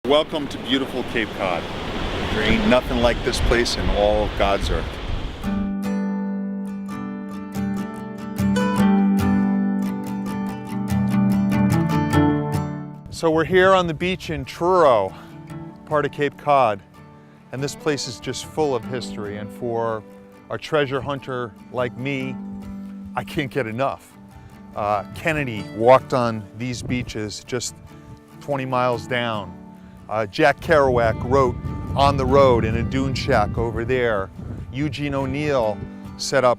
Welcome to beautiful Cape Cod. There ain't nothing like this place in all of God's earth. So we're here on the beach in Truro, part of Cape Cod, and this place is just full of history, and for a treasure hunter like me, I can't get enough. Kennedy walked on these beaches just 20 miles down. Jack Kerouac wrote On the Road in a dune shack over there. Eugene O'Neill set up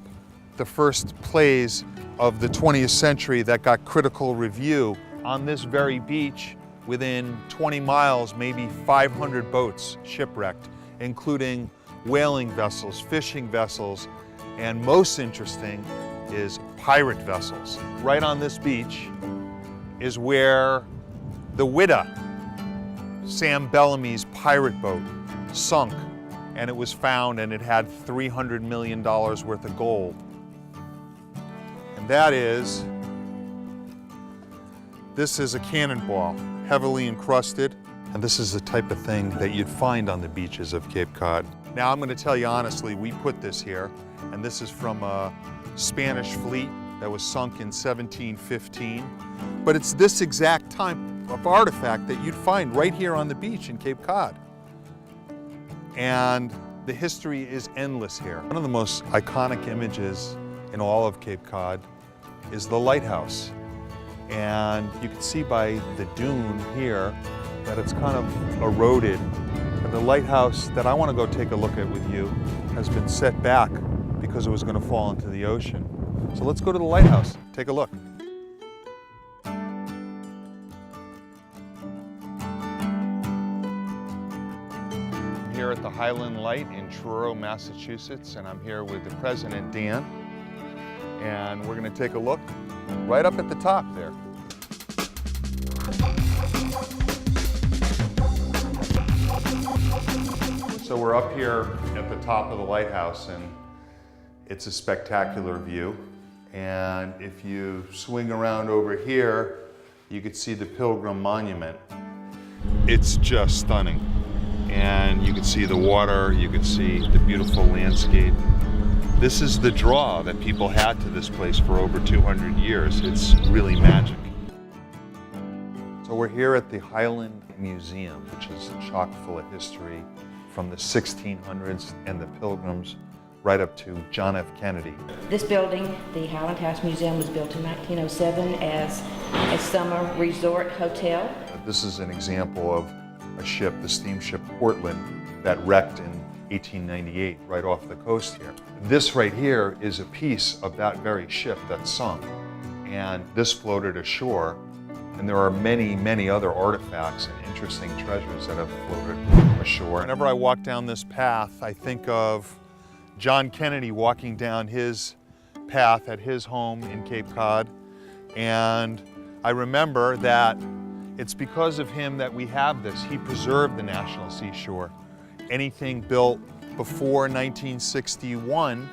the first plays of the 20th century that got critical review. On this very beach, within 20 miles, maybe 500 boats shipwrecked, including whaling vessels, fishing vessels, and most interesting is pirate vessels. Right on this beach is where the Widow, Sam Bellamy's pirate boat, sunk, and it was found, and it had $300 million worth of gold. And this is a cannonball, heavily encrusted, and this is the type of thing that you'd find on the beaches of Cape Cod. Now I'm going to tell you honestly, we put this here, and this is from a Spanish fleet that was sunk in 1715, but it's this exact type of artifact that you'd find right here on the beach in Cape Cod. And the history is endless here. One of the most iconic images in all of Cape Cod is the lighthouse. And you can see by the dune here that it's kind of eroded. And the lighthouse that I want to go take a look at with you has been set back because it was going to fall into the ocean. So let's go to the lighthouse, take a look. Here at the Highland Light in Truro, Massachusetts, and I'm here with the president, Dan, and we're going to take a look right up at the top there. So we're up here at the top of the lighthouse, and it's a spectacular view. And if you swing around over here, you could see the Pilgrim Monument. It's just stunning. And you can see the water, you can see the beautiful landscape. This is the draw that people had to this place for over 200 years. It's really magic. So we're here at the Highland Museum, which is chock full of history from the 1600s and the Pilgrims right up to John F. Kennedy. This building, the Highland House Museum, was built in 1907 as a summer resort hotel. This is an example of a ship, the steamship Portland, that wrecked in 1898 right off the coast here. This right here is a piece of that very ship that sunk, and this floated ashore, and there are many, many other artifacts and interesting treasures that have floated ashore. Whenever I walk down this path, I think of John Kennedy walking down his path at his home in Cape Cod, and I remember that it's because of him that we have this. He preserved the National Seashore. Anything built before 1961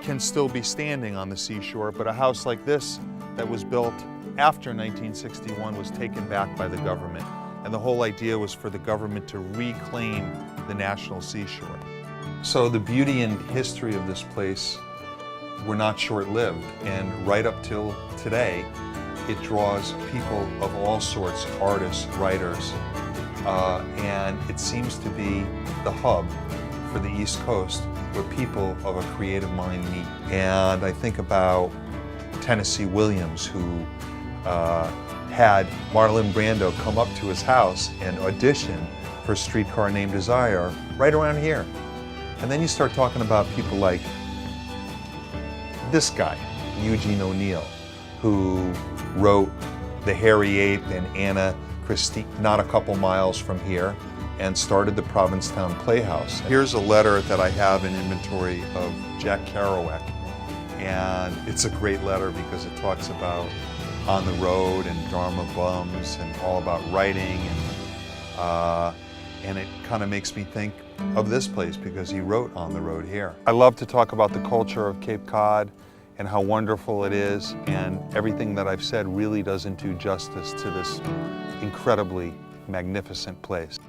can still be standing on the seashore, but a house like this that was built after 1961 was taken back by the government. And the whole idea was for the government to reclaim the National Seashore. So the beauty and history of this place were not short-lived, and right up till today, it draws people of all sorts, artists, writers, and it seems to be the hub for the East Coast where people of a creative mind meet. And I think about Tennessee Williams, who had Marlon Brando come up to his house and audition for a Streetcar Named Desire right around here. And then you start talking about people like this guy, Eugene O'Neill, who wrote The Hairy Ape and Anna Christine, not a couple miles from here, and started the Provincetown Playhouse. Here's a letter that I have in inventory of Jack Kerouac, and it's a great letter because it talks about On the Road and Dharma Bums and all about writing, and it kind of makes me think of this place because he wrote On the Road here. I love to talk about the culture of Cape Cod and how wonderful it is, and everything that I've said really doesn't do justice to this incredibly magnificent place.